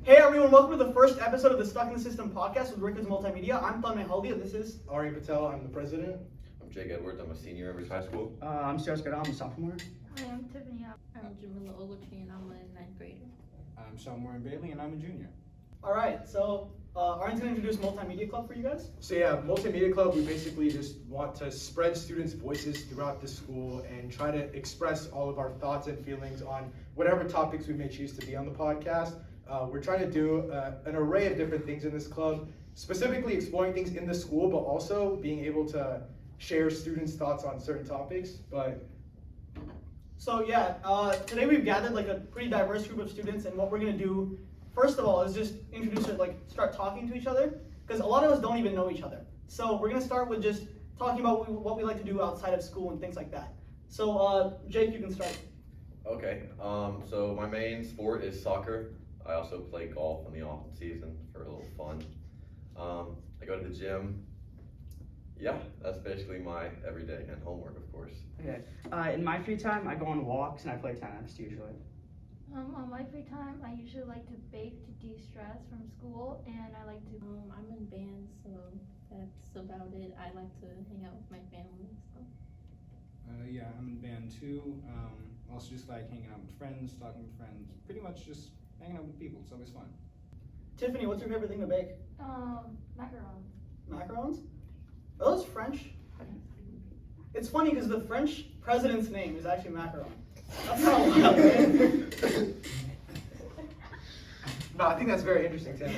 Hey everyone, welcome to the first episode of the Stuck in the System podcast with Rikers Multimedia. I'm Tanmay Haldia. This is Ari Patel, I'm the president. I'm Jake Edwards. I'm a senior at Rivers High School. I'm Stuart Scott, I'm a sophomore. Hi, I'm Tiffany. I'm Jamila Ogletree and I'm a ninth grader. I'm Sean Warren Bailey and I'm a junior. Alright, so Aaron's going to introduce Multimedia Club for you guys. So yeah, Multimedia Club, we basically just want to spread students' voices throughout the school and try to express all of our thoughts and feelings on whatever topics we may choose to be on the podcast. We're trying to do an array of different things in this club, specifically exploring things in the school, but also being able to share students' thoughts on certain topics. So yeah, today we've gathered like a pretty diverse group of students, and what we're going to do, first of all, is just introduce it, like start talking to each other, because a lot of us don't even know each other. So we're going to start with just talking about what we like to do outside of school and things like that. So Jake, you can start. Okay. So my main sport is soccer. I also play golf in the off season for a little fun. I go to the gym. Yeah, that's basically my everyday and homework, of course. Okay. In my free time, I go on walks and I play tennis usually. On my free time, I usually like to bake to de-stress from school, and I like to. I'm in band, so that's about it. I like to hang out with my family. So. Yeah, I'm in band too. Also just like hanging out with friends, talking with friends, pretty much just hanging out with people. It's always fun. Tiffany, what's your favorite thing to bake? Macarons. Macarons? Are those French? It's funny because the French president's name is actually Macaron. That's not wild, man. No, I think that's very interesting, Tim.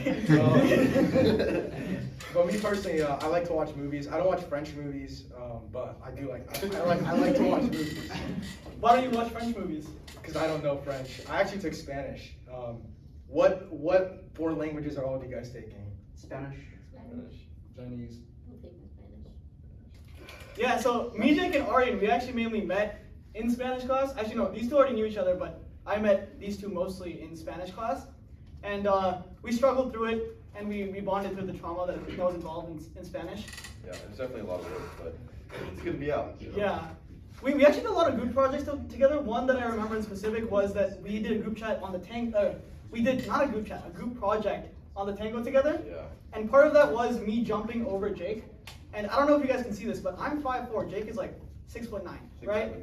But me personally, I like to watch movies. I don't watch French movies, but I do I like to watch movies. Why don't you watch French movies? Because I don't know French. I actually took Spanish. What four languages are all of you guys taking? Spanish. Chinese. I'm taking Spanish. Yeah, so me, Jake, and Aryan, we actually mainly met in Spanish class. Actually, no, these two already knew each other, but I met these two mostly in Spanish class. And we struggled through it, and we bonded through the trauma that was involved in Spanish. Yeah, it's definitely a lot of work, but it's good to be out. You know? Yeah. We actually did a lot of group projects together. One that I remember in specific was that we did a group chat on the Tango. We did not a group chat, a group project on the Tango together. Yeah. And part of that was me jumping over Jake. And I don't know if you guys can see this, but I'm 5'4". Jake is like 6'9", right?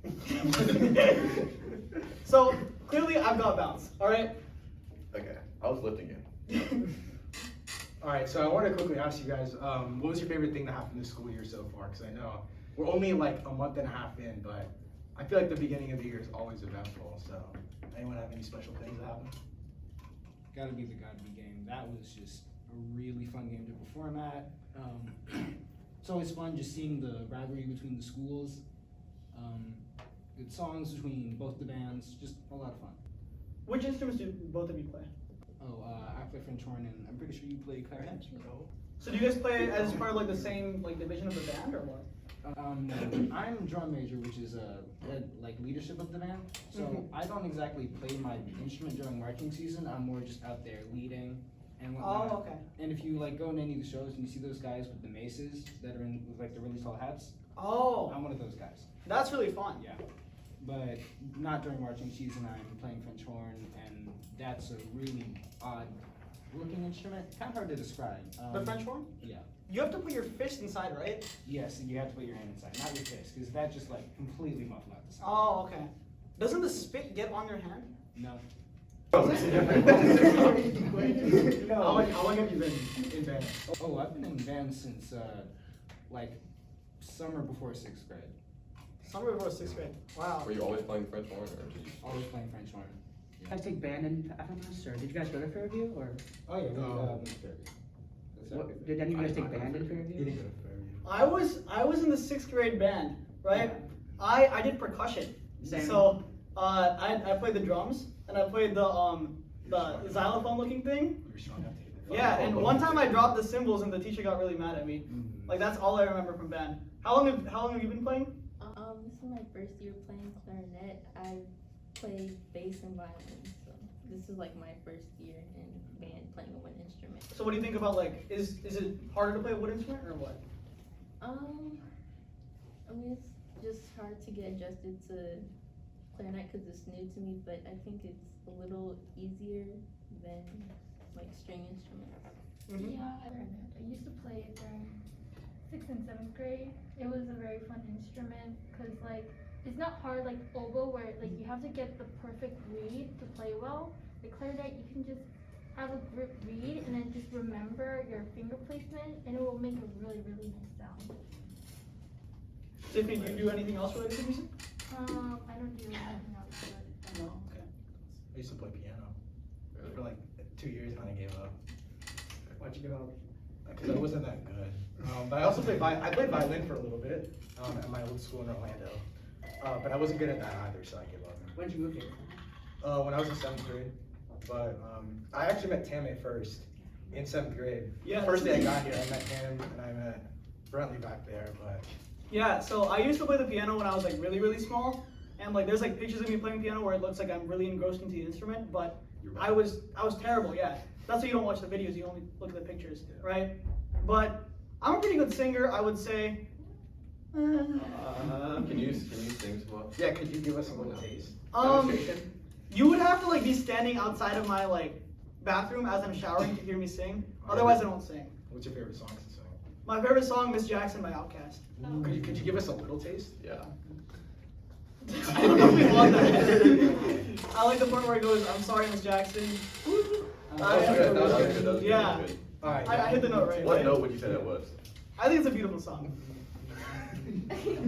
6'7", yeah. So clearly I've got bounce. All right. Okay. I was lifting you. All right, so I want to quickly ask you guys, what was your favorite thing that happened this school year so far? Because I know we're only like a month and a half in, but I feel like the beginning of the year is always eventful. So, anyone have any special things that happened? Gotta be the Godby game. That was just a really fun game to perform at. It's always fun just seeing the rivalry between the schools. Good songs between both the bands, just a lot of fun. Which instruments do both of you play? I play French horn and I'm pretty sure you play clarinet. So do you guys play as part of like the same like division of the band or what? I'm drum major, which is like leadership of the band. So I don't exactly play my instrument during marching season. I'm more just out there leading and whatnot. Oh, okay. And if you like go to any of the shows and you see those guys with the maces that are in with like the really tall hats, Oh, I'm one of those guys. that's really fun. Yeah, but not during marching season. I'm playing French horn, and that's a really odd looking instrument. Kind of hard to describe. The French horn? Yeah. You have to put your fist inside, right? Yes, and you have to put your hand inside, not your fist, because that just like completely muffled out the sound. Oh, okay. Doesn't the spit get on your hand? No. How long have you been in band? Oh, I've been in band since like summer before 6th grade. Summer before 6th grade. Wow. Were you always playing French horn, or did you? Always playing French horn. You guys take band in FMS, or did you guys go to Fairview, or Oh yeah, did any of you guys take band in Fairview? I was in the 6th grade band, right? I did percussion. Same. So I played the drums and I played the xylophone looking thing. Yeah, and one time I dropped the cymbals and the teacher got really mad at me. Like that's all I remember from band. How long have you been playing? This is my first year playing clarinet. I played bass and violin, so this is like my first year in band playing a wind instrument. So what do you think about like is it harder to play a wood instrument or what? I mean it's just hard to get adjusted to clarinet because it's new to me, but I think it's a little easier than string instruments. Mhm. Yeah, I used to play it during 6th and 7th grade. It was a very fun instrument because like it's not hard like oboe where like you have to get the perfect reed to play well. The clarinet you can just have a grip reed and then just remember your finger placement and it will make a really really nice sound. Tiffany, do you do anything else related to music? I don't do anything else but No. Okay. I used to play piano Really? for like 2 years and then I gave up. Why'd you give up? Because I wasn't that good. But I also played I played violin for a little bit at my old school in Orlando. But I wasn't good at that either, so I gave up. When'd you move here? When I was in 7th grade. But I actually met Tammy first in 7th grade. Yeah. First day I got here, I met him and I met Brentley back there. But Yeah, so I used to play the piano when I was like really, really small. And like there's like pictures of me playing piano where it looks like I'm really engrossed into the instrument, but I was terrible, yeah. That's why you don't watch the videos, you only look at the pictures, right? But I'm a pretty good singer, I would say. Can you sing some more? yeah, could you give us a little taste? Um, Demonstration? You would have to like be standing outside of my like bathroom as I'm showering to hear me sing. Otherwise I don't sing. What's your favorite song to sing? My favorite song, Miss Jackson by Outkast. Could you give us a little taste? Yeah. I don't know if we want that. I like the part where it goes, I'm sorry, Miss Jackson. That was good. That was good. That was good. Yeah. Good. Alright. I hit the note right. What right? note would you say that was? I think it's a beautiful song.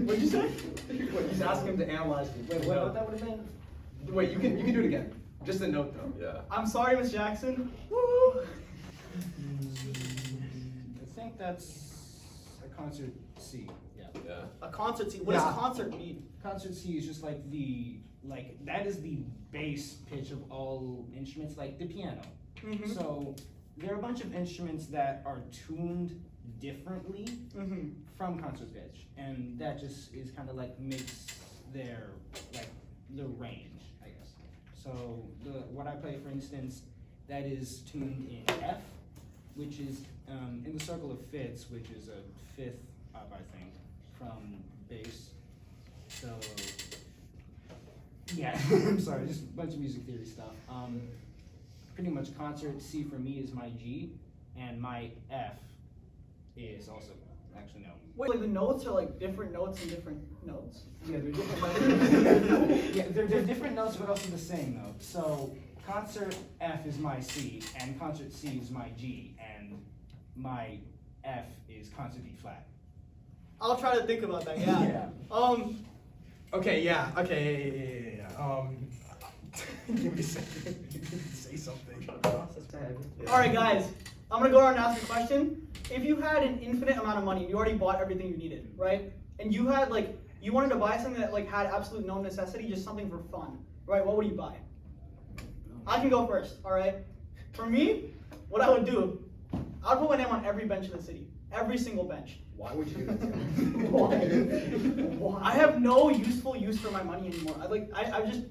What'd you say? Wait, he's asking him to analyze it. Wait, what that would have been? Wait, you can do it again. Just a note though. Yeah. I'm sorry, Miss Jackson. Woo! I think that's a concert C. Yeah. Yeah. A concert scene. What does Yeah. concert mean? Concert C is just like that is the bass pitch of all instruments, like the piano. Mm-hmm. So there are a bunch of instruments that are tuned differently Mm-hmm. from concert pitch, and that just is kind of like makes their like the range, I guess. So what I play, for instance, that is tuned in F, which is in the circle of fifths, which is a fifth up, I think, from bass. So yeah, I'm sorry, just a bunch of music theory stuff. Pretty much concert C for me is my G, and my F is also, actually no. Wait, like the notes are like different notes and different notes. Yeah, they're different. Yeah, they're different notes, but also the same note. So concert F is my C, and concert C is my G, and my F is concert D flat. I'll try to think about that. Yeah. Okay, yeah. Okay, yeah. Give me a second. Say something. All right, guys. I'm gonna go around and ask a question. If you had an infinite amount of money, and you already bought everything you needed, right? And you had like you wanted to buy something that like had absolute no necessity, just something for fun, right? What would you buy? I can go first. All right. For me, what I would do, I would put my name on every bench in the city, every single bench. Why would you do that? Why? I have no useful use for my money anymore. I just,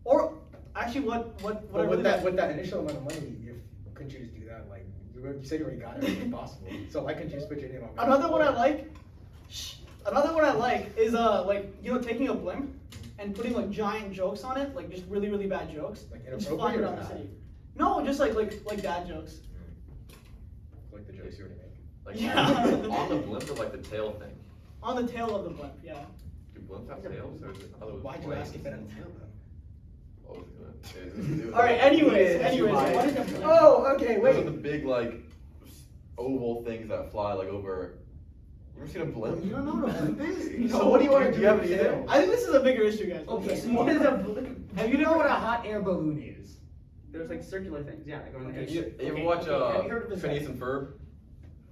or actually, what I But really with that like- with that initial amount of money, couldn't you just do that? Like you said, you already got everything possible. So why couldn't you just put your name on? Another one I like. Another one I like is like taking a blimp and putting like giant jokes on it, like just really really bad jokes. Like Just inappropriate flying or around the bad? city. No, just like dad jokes. Like the jokes you already make. Like Yeah. on the blimp or like the tail thing? On the tail of the blimp, yeah. Do blimps have tails or is it? I thought it was Why'd you planes. ask if it had a tail then? What was it gonna? All right. Anyways, Why? what is the blimp? Oh, okay, Those are wait. the big like oval things that fly like over. You ever seen a blimp? You don't know what a blimp is? No, So what do you want to do do? you have with any the idea? tail? I think this is a bigger issue, guys. Okay, so what is a balloon? Have you know what a hot air balloon is? There's like circular things, yeah, that go in the You, air. you ever Okay, watch okay, have you heard of this Phineas guy? and Ferb?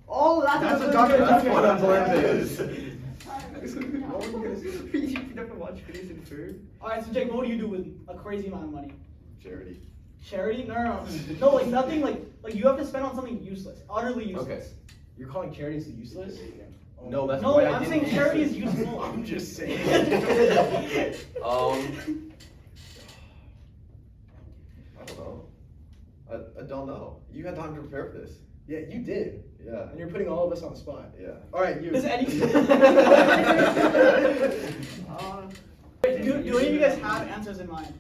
Oh, That's a a Dr. That's what a Dr. blimp is. You never watched Phineas and Ferb? All right, so Jake, what do you do with a crazy amount of money? Charity. Charity? No. No, like nothing. Like you have to spend on something useless, utterly useless. Okay. You're calling charities useless? No, that's No, why I I'm didn't saying charity is answer. useful. I'm just saying. I don't know. I don't know. You had time to prepare for this. Yeah, you did. Yeah. And you're putting all of us on the spot. Yeah. All right, you. Does any? do any of you guys have answers in mind?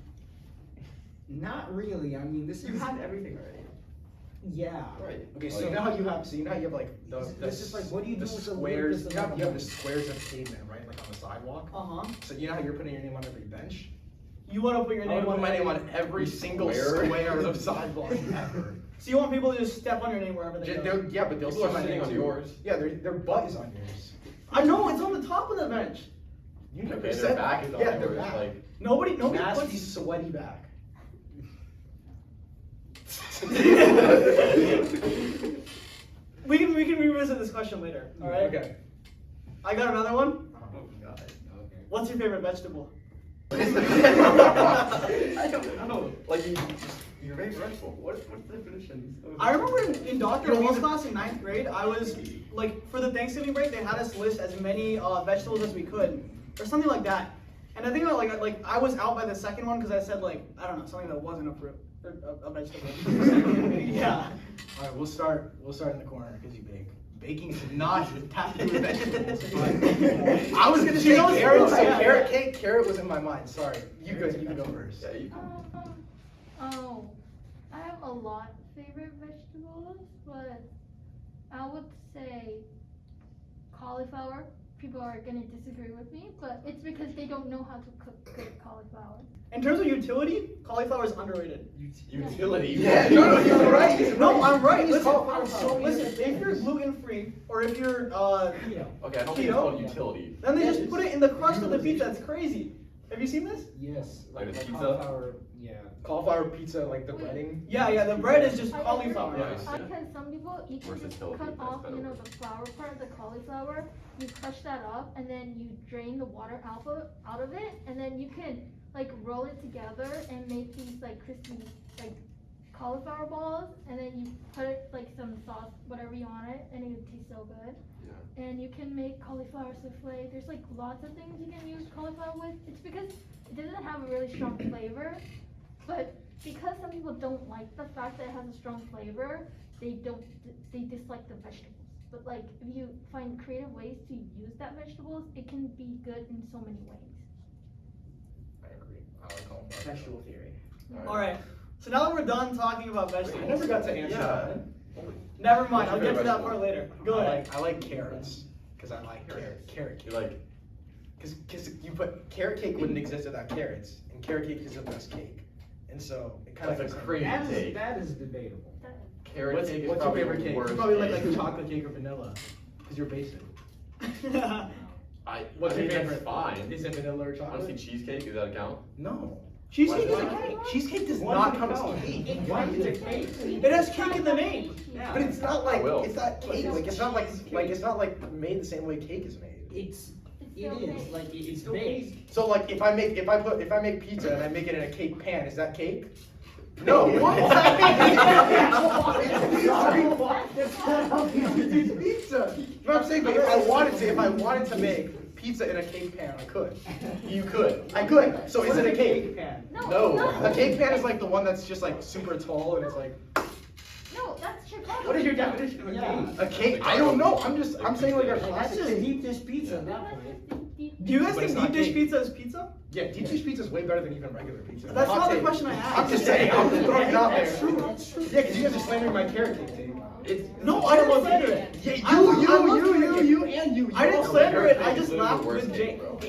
Not really. I mean, this You is had everything already. Yeah. Right. Okay, so Like- you know how you have like It's just like, what do you the do with the squares? locus You have of the squares of pavement, right? Like on the sidewalk. Uh-huh. So you know how you're putting your name on every bench? You want to put your I name want on to put my it. name on every single Square? square of sidewalk ever. So you want people to just step on your name wherever they Just, go. yeah, but they'll People are see my sitting name on too. yours. Yeah, their butt is on yours. I know, it's on the top of the bench. You never Okay, said their back is on yeah, their yours. back. Like, Nobody Nasty, puts... sweaty back. we can revisit this question later, alright? Okay. I got another one. Oh god. Okay. What's your favorite vegetable? I don't know. Like, you're very vegetable. What's the definition? I remember in Dr. Hall's class in 9th grade, I was, like, for the Thanksgiving break, they had us list as many vegetables as we could, or something like that. And I think like I was out by the second one because I said, like, I don't know, something that wasn't a fruit, or a vegetable. Yeah. All right, we'll start in the corner because you bake. Baking is not have to do with vegetables. but I was gonna say knows carrot, fruit, so yeah. carrot cake. Carrot was in my mind. Sorry, you can go first. Yeah, you Oh, I have a lot of favorite vegetables, but I would say cauliflower. People are gonna disagree with me, but it's because they don't know how to cook good cauliflower. In terms of utility, cauliflower is underrated. utility. Yeah, no, you're right. No, I'm right. Please Listen, cauliflower is so listen, easy. if you're gluten free, or if you're Yeah. Okay, I don't think it's Keto? called utility. then they just put it in the crust of the pizza. It's crazy. Have you seen this? Yes. Like a pizza? cauliflower. Yeah. Cauliflower pizza, like the breading. Yeah, the bread is just I cauliflower. agree. Yeah. Because some people you can just Versatility, cut that's off, better you know, word. the flour part of the cauliflower. You crush that up, and then you drain the water out of it, and then you can like roll it together and make these like crispy like cauliflower balls, and then you put it like some sauce, whatever you want it, and it would taste so good. Yeah. And you can make cauliflower souffle. There's like lots of things you can use cauliflower with. It's because it doesn't have a really strong flavor, but because some people don't like the fact that it has a strong flavor, they dislike the vegetables. But like if you find creative ways to use that vegetables, it can be good in so many ways. I agree. I like cauliflower. Vegetable theory. Alright, so now that we're done talking about I vegetables, never got to answer Yeah. that. never mind, I'll What's your get to that favorite part later. Go ahead. I like carrots because I like carrot You're like, because you put carrot cake wouldn't exist without carrots, and carrot cake is the best cake, and so it kind that's of a crazy take. That is debatable. Carrot What's cake is your probably favorite the cake? You worst probably like cake. chocolate cake or vanilla because you're basic. What's your favorite? favorite? Fine. Is it vanilla or Honestly, chocolate? cheesecake, does that count? No. Cheesecake is Why a not? cake. Cheesecake does Why not does it come as count? cake. Why is it cake? It has cake in the name. Yeah. But it's not like I will. it's not cake. Like it's not like it's not like made the same way cake is made. It's It's it still is cake. like it's Still baked. So like if I make pizza and I make it in a cake pan, is that cake? No. It's pizza. No, I'm saying, but if I wanted to make pizza in a cake pan, I could. You could. I could. So is it a cake? pan? No. A cake pan is like the one that's just like super tall and it's like No, that's Chicago. What is your definition of a Yeah. cake? a cake. I don't know. I'm saying like a That's classic just cake. deep dish pizza at No, that that's point. just deep. Do you guys But think it's not deep dish cake. pizza is pizza? Yeah, deep dish pizza is way better than even regular pizza. That's Hot not the take. question I asked. I'm just saying. I'm just throwing it out there. That's true, that's true. Yeah, because you guys are slandering my carrot cake take. It's No, I didn't slander it. Yeah, I love carrot you, and you. I didn't also. slander it. I It's just literally laughed the worst with cake, Jake. bro.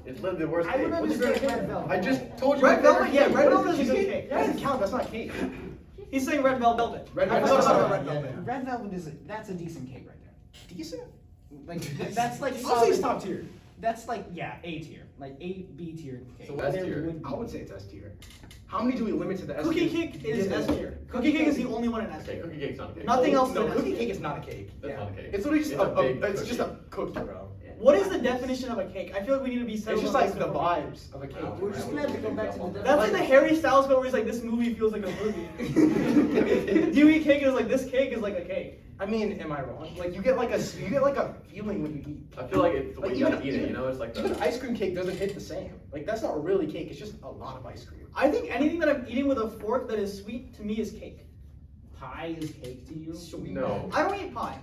It's literally the worst I cake. would What's your understand favorite red velvet. I just told you. Red my velvet? favorite Yeah, cake. red What velvet is a good cheesecake? cake. That doesn't count. That's not cake. He's saying red velvet. Red I velvet. forgot That's about not red red velvet. velvet. Red velvet is that's a decent cake right there. Decent. Like that's like I'll say it's solid- top tier. That's like A tier, like A-B tier cake. So S There tier. would be- I would say it's S tier. How many do we limit to the S Cookie tier? cake is S tier. Cookie cake is the only one in S Okay, tier. cookie cake's not a cake. Nothing else No, is an S cookie tier. cake is not a cake. That's not a cake. It's literally just It's a big it's just a cookie. cookie, bro. What is the definition of a cake? I feel like we need to be It's settled just on like this the before. vibes of a cake. We're just gonna have to go back to the That's like the Harry Styles quote where he's like, this movie feels like a movie. Do you eat cake and it's like, this cake is like a cake. I mean, am I wrong? Like you get like a feeling when you eat. I feel like it's the way Like, you even- eat it, you know? It's like Even the. ice cream cake doesn't hit the same. Like that's not really cake. It's just a lot of ice cream. I think anything that I'm eating with a fork that is sweet to me is cake. Pie is cake to you. No. I don't eat pie.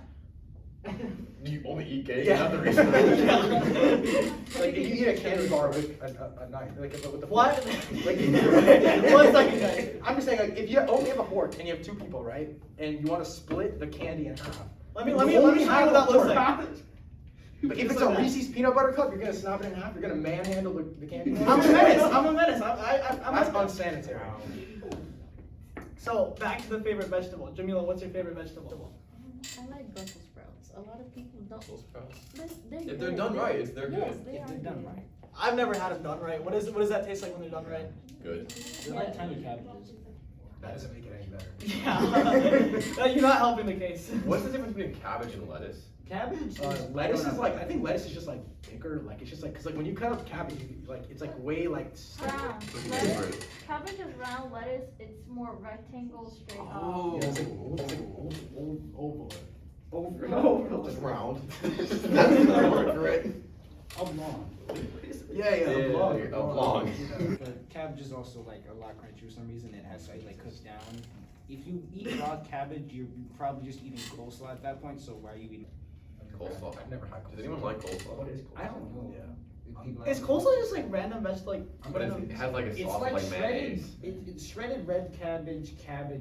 You only eat cake? Yeah. Not the reason. Like if you eat a candy bar with a knife, like with the What? Like, 1 second, guys. I'm just saying, like, if you only have a fork and you have 2 people, right, and you want to split the candy in half. Let me you show only you what have that a looks fork. like. But if it's a Reese's peanut butter cup, you're gonna snap it in half. You're gonna manhandle the candy bar. I'm a menace. I'm a menace. I'm That's like that. unsanitary. So back to the favorite vegetable. Jamila, what's your favorite vegetable? I like Brussels sprouts. A lot of people don't. Brussels sprouts. But they're If they're good. done right, they're Yes, good. they If are they're done good. right. I've never had them done right. What does that taste like when they're done right? Good. They're like tiny cabbages. That doesn't make it any better. Yeah. You're not helping the case. What's the difference between cabbage and lettuce? Cabbage. Lettuce is like, I think lettuce is just like bigger. Like it's just like, cause like when you cut up cabbage, like it's like way like. Round. Pretty Lettuce, different. cabbage is round. Lettuce, it's more rectangle, straight up. Oh. Yeah, it's like oval. No. Just round. That's the word for it. Oblong. Yeah, Yeah, oblong. But cabbage is also like a lot crunchy for some reason. It has to be like cooked down. If you eat raw cabbage, you're probably just eating coleslaw at that point. So why are you eating? Coleslaw. I've never had coleslaw. Does anyone like coleslaw? What is I don't know. Yeah. If people Is have- coleslaw just like random vegetable? Like But random- it has like a It's sauce like like shredded, mayonnaise. it's shredded red cabbage,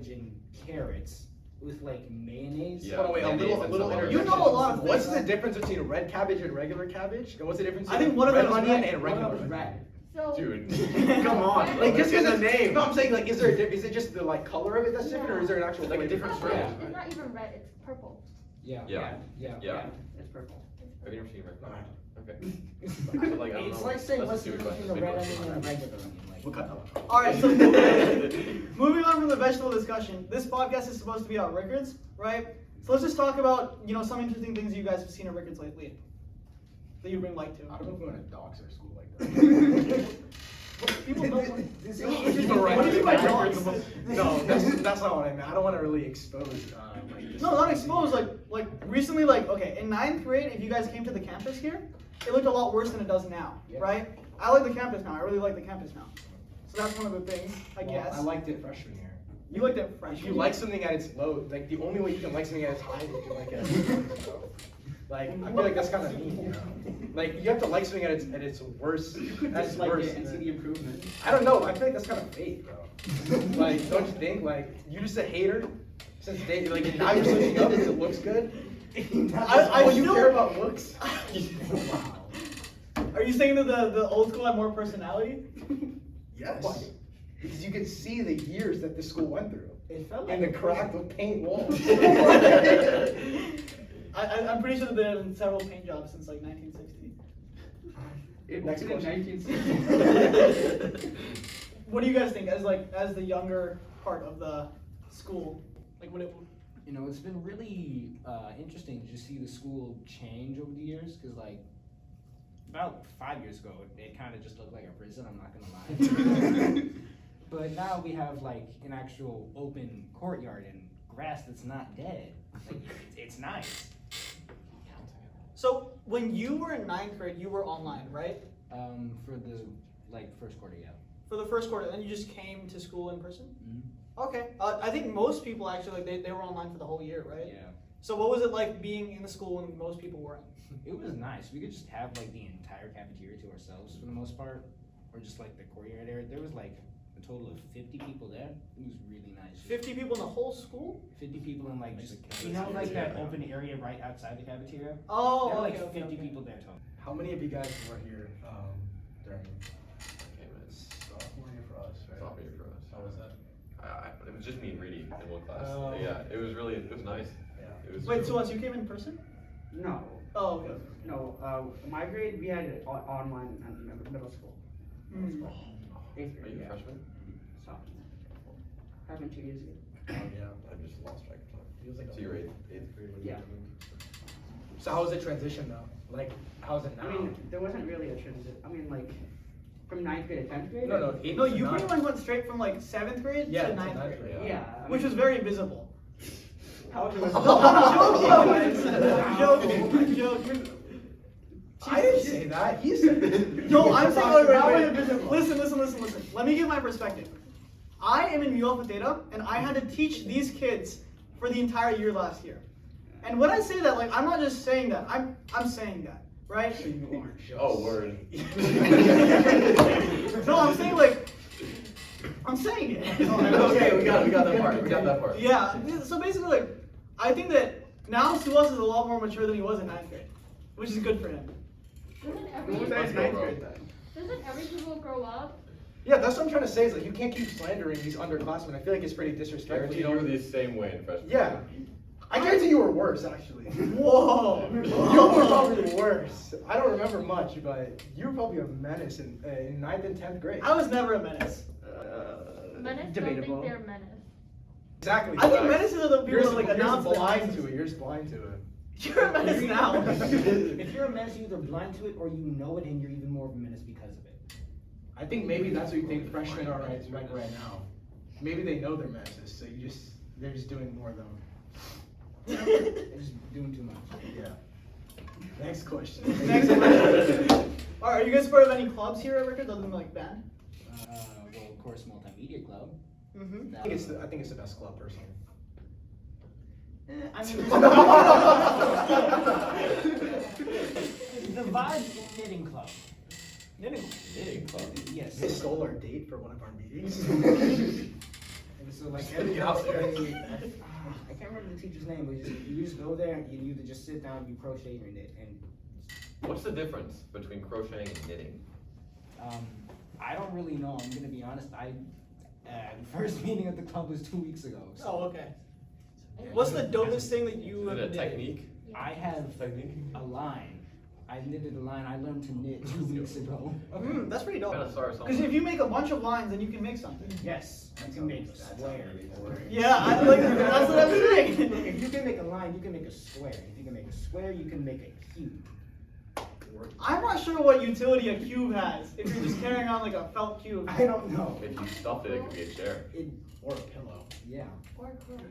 and carrots with like mayonnaise. Yeah. Hold on, wait, a mayonnaise little and interjection. celery. You know a lot of What's things, the huh? difference between red cabbage and regular cabbage? And what's the difference? I think between one of red them is onion red. and One regular of them's red. So, Dude. Come on, like just Look at because the name. No, I'm saying like, is there is it just the like color of it that's different, or is there an actual Like a flavor? different it's strain. not, it's not even red, it's purple. Yeah. Yeah. Yeah. Yeah. It's purple. Have you never seen red? No. Okay. But, like, I don't It's know. like saying Let's what's the do difference it. between a red onion and a regular onion. Like, We'll cut that one. All right, so moving on from the vegetable discussion, this podcast is supposed to be about Rickards, right? So let's just talk about some interesting things you guys have seen at Rickards lately that you bring light to. I don't know if we want to dox our school like that. People don't want- You're right. What do you mean by dox? No, that's not what I meant. I don't want to really expose. Like, this- No, not exposed. Like recently, okay, in 9th grade, if you guys came to the campus here, it looked a lot worse than it does now, Yeah. right? I like the campus now. I really like the campus now. So that's one of the things, I Well, guess. I liked it freshman year. You liked it fresh. If you like something at its low, like the only way you can like something at its high is if you like it. At its low. Like I feel like that's kind of mean, you know. Like you have to like something at its worst. You could At its dislike worst. it and see the improvement. I don't know. I feel like that's kind of fake, bro. Like, don't you think? Like, you just a hater since day, like now you're switching up because it looks good. I Oh, you still- care about looks? Are you saying that the old school had more personality? Yes. Because you can see the years that this school went through. it felt And the cracked with paint walls. I'm pretty sure that they had several paint jobs since like 1960. It Next opened in question. 1960. What do you guys think as the younger part of the school? Like what it You know, it's been really interesting to just see the school change over the years. Cause like about 5 years ago, it kind of just looked like a prison. I'm not gonna lie. But now we have like an actual open courtyard and grass that's not dead. Like it's nice. So when you were in 9th grade, you were online, right? For the like first quarter, yeah. For the first quarter, then you just came to school in person? Mhm. Okay. I think most people actually, they were online for the whole year, right? Yeah. So what was it like being in the school when most people weren't? It was nice. We could just have like the entire cafeteria to ourselves for the most part, or just like the courtyard area. There was like a total of 50 people there. It was really nice. 50 people in the whole school? 50 people in like just Like you know like that cafeteria. open area right outside the cafeteria. Oh, There were okay, like okay, 50 okay. people there total. How many of you guys were here during Okay, man. sophomore year for us, right? Sophomore year for us. How was that? It was just me and Reedy in one class. Oh. Yeah, it was nice. Yeah. It was Wait, so once you came in person? No. Oh, okay. No, my grade, we had it online in middle school. Hmm. 8th Are grade, you a yeah. freshman? Sophomore. Happened 2 years ago. Oh, yeah. I've just lost track of time. Feels like So you're eighth grade when you Yeah. came in? So how was the transition though? Like, how's it now? I mean, there wasn't really a transition. I mean, like, from 9th grade to 10th grade? no, no, eighth No, to you ninth. pretty much went straight from like 7th grade Yeah, to to 9th ninth grade. grade, Yeah. I Which mean, was very visible. How was it? I'm joking. I'm joking. I didn't say that. He said it. No, I'm saying, wait, How wait, was it wait. visible? Listen. Let me give my perspective. I am in Mu Alpha Theta, and I had to teach these kids for the entire year last year. And when I say that, like, I'm not just saying that. I'm saying that, right? Oh, word. No, I'm saying like, I'm saying it. Okay, we got that part. We got that part. Yeah. So basically, like, I think that now Suwas is a lot more mature than he was in 9th grade, which is good for him. Doesn't Let's go, bro. every people grow up? Yeah, that's what I'm trying to say. Is like you can't keep slandering these underclassmen. I feel like it's pretty disrespectful. Guarantee you were the same way in freshman. Yeah, I guarantee you were worse actually. Whoa. You were probably worse. I don't remember much, but you were probably a menace in 9th and 10th grade. I was never a menace. Menace Debatable. don't think they're menace. Exactly. I think menaces are the people You're that like just announce their blind menaces. to it. You're just blind to it. You're a menace now. If you're a menace, you're either blind to it or you know it and you're even more of a menace because of it. I think maybe that's what you think freshmen are right now. Maybe they know they're menaces, so they're just doing more of them. They're just doing too much. Yeah. Next question. Next question. Alright, are you guys part of any clubs here at Rickard other than like band? Well, of course, multimedia club. Mm-hmm. I think it's the best club personally. I mean, the Vibe Knitting Club. Knitting club. Yes. They stole our date for one of our meetings. And so like every Out there. I can't remember the teacher's name, but you just go there and you either just sit down, you crochet or knit, and What's the difference between crocheting and knitting? I don't really know. I'm gonna be honest. The first meeting at the club was 2 weeks ago. So Oh, okay. What's the dopest thing that you Is have it a knitted? technique? I have Technique? a line. I knitted a line. I learned to knit 2 weeks ago. That's pretty dope. Gotta start Because something. if you make a bunch of lines, then you can make something. Yes, you can make a square. Yeah, I like that's what I'm saying. If you can make a line, you can make a square. If you can make a square, you can make a cube. I'm not sure what utility a cube has if you're just carrying on like a felt cube. I don't know. If you stuffed it, it could be a chair. Or a pillow. Yeah. Or quilt.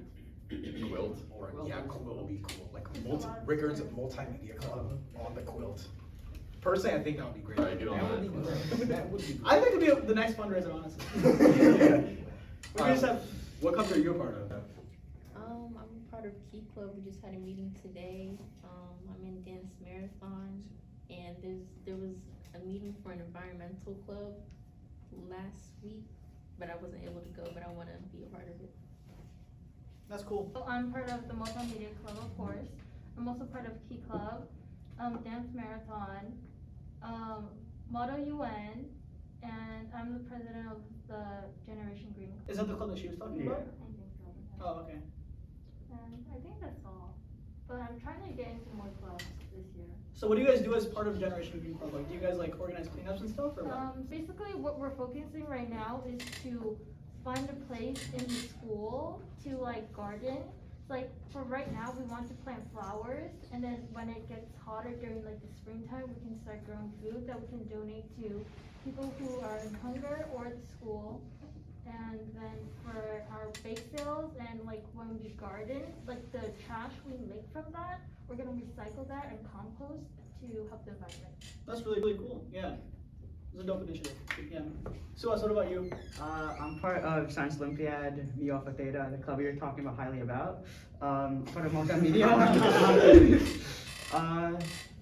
Quilt. Or yeah, quilt would be cool. Like Rickard's multimedia club on the quilt. Personally, I think that would be great. Alright, get on That would be that. great. That would be great. I think it'd be the next fundraiser, honestly. We just have. What club are you a part of? I'm part of Key Club. We just had a meeting today. I'm in Dance Marathon, and there was a meeting for an environmental club last week, but I wasn't able to go. But I want to be a part of it. That's cool. So I'm part of the Multimedia Club, of course. I'm also part of Key Club, Dance Marathon, Moto UN, and I'm the president of the Generation Green Club. Is that the club that she was talking about? I think so. Oh, okay. And I think that's all. But I'm trying to get into more clubs this year. So what do you guys do as part of Generation Green Club? Like, do you guys like organize cleanups and stuff, or what? Basically what we're focusing right now is to find a place in the school to like garden. Like for right now, we want to plant flowers, and then when it gets hotter during like the springtime, we can start growing food that we can donate to people who are in hunger or the school. And then for our bake sales and like when we garden, like the trash we make from that, we're gonna recycle that and compost to help the environment. That's really, really cool. Yeah. It's a dope initiative. Yeah. Suas, what about you? I'm part of Science Olympiad, Mu Alpha Theta, the club you're talking about highly about. Part of multimedia.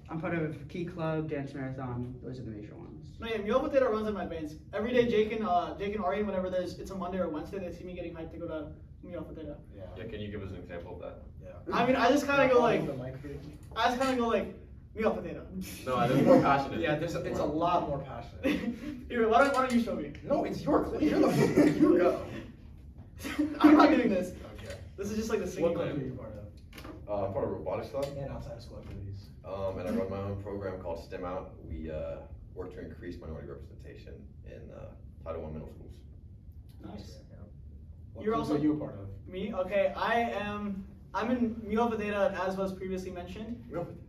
I'm part of Key Club, Dance Marathon. Those are the major ones. No, yeah, Mu Alpha Theta runs in my veins. Every day, Jake and Aryan, whenever it's a Monday or Wednesday, they see me getting hyped to go to Mu Alpha Theta. Yeah, can you give us an example of that? I mean, I just kind of go like, The mic here. Mu Alpha Theta. No, I think more passionate. Yeah, it's a lot more passionate. Here, why don't you show me? No, it's your club. You're the you go. I'm not doing this. Okay. This is just like the singing. What club club are are you you part of? I'm part of robotics club. And outside of school activities. And I run my own program called STEM Out. We work to increase minority representation in Title I middle schools. Nice. What You're clubs also- are you a part of? Me? Okay, I'm in Mu Alpha Theta, as was previously mentioned. Mu Alpha Theta.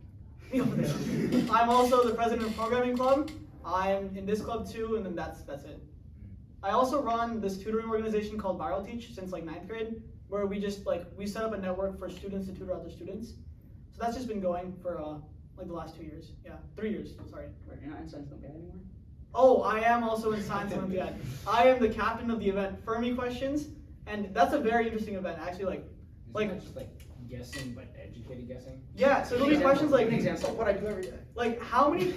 I'm also the president of programming club. I'm in this club too, and then that's it. I also run this tutoring organization called Viral Teach since like 9th grade, where we just we set up a network for students to tutor other students. So that's just been going for like the last 2 years. Yeah, 3 years. Sorry. Wait, you're not in Science Olympiad anymore? Oh, I am also in Science Olympiad. I am the captain of the event Fermi Questions, and that's a very interesting event. Actually, like Like- that just like guessing, but educated guessing? Yeah, so there'll be questions like, An example of what I do every day. like how many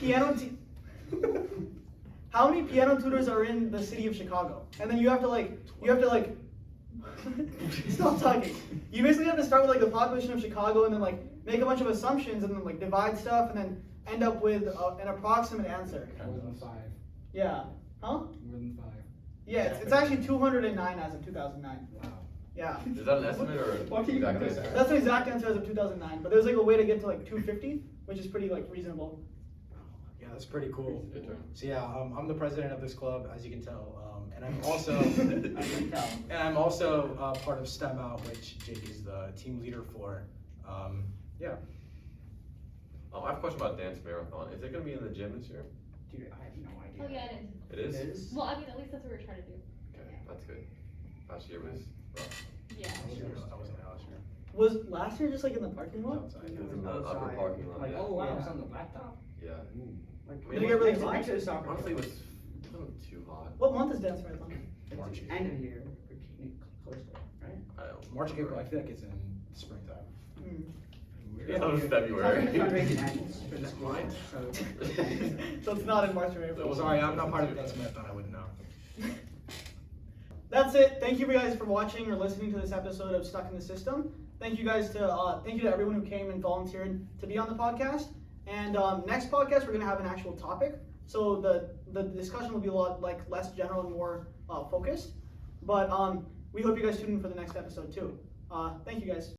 how many piano tutors are in the city of Chicago? And then you have to like stop talking. You basically have to start with like the population of Chicago and then like make a bunch of assumptions and then like divide stuff and then end up with an approximate answer. More than 5. Yeah. Huh? More than 5. Yeah, it's actually 209 as of 2009. Wow. Yeah. Is that an estimate or Why can't you exact do answer? that? That's an exact answer as of 2009, but there's like a way to get to like 250, which is pretty like reasonable. Yeah, that's pretty cool. Your turn. So yeah, I'm the president of this club, as you can tell, and I'm also I can tell. and I'm also part of STEM Out, which Jake is the team leader for. Yeah. I have a question about dance marathon. Is it gonna be in the gym this year? Dude, I have no idea. Oh yeah, it is. It is? It is? Well, I mean, at least that's what we're trying to do. Okay, that's good. Last year was rough. Yeah. I wasn't there last year. Was last year just like in the parking I was lot? outside. It was in the upper Outside. parking lot, Like, yeah. Oh wow, Yeah. it's on the blacktop? Yeah. Like, Did it get really next- hot? next to the soccer Honestly, it field. wasn't too hot. What month is dance marathon? March. It's end of the year, we're getting close to it, right? I don't March, April. I remember. feel like it's in springtime. Hmm. Yeah, that was February. Fundraising ends for the school, Mine. so. So it's not in March or April. Sorry, I'm not part of the dance marathon. I wouldn't know. That's it. Thank you guys for watching or listening to this episode of Stuck in the System. Thank you to everyone who came and volunteered to be on the podcast. And next podcast we're gonna have an actual topic. So the discussion will be a lot like less general and more focused. But we hope you guys tune in for the next episode too. Thank you guys.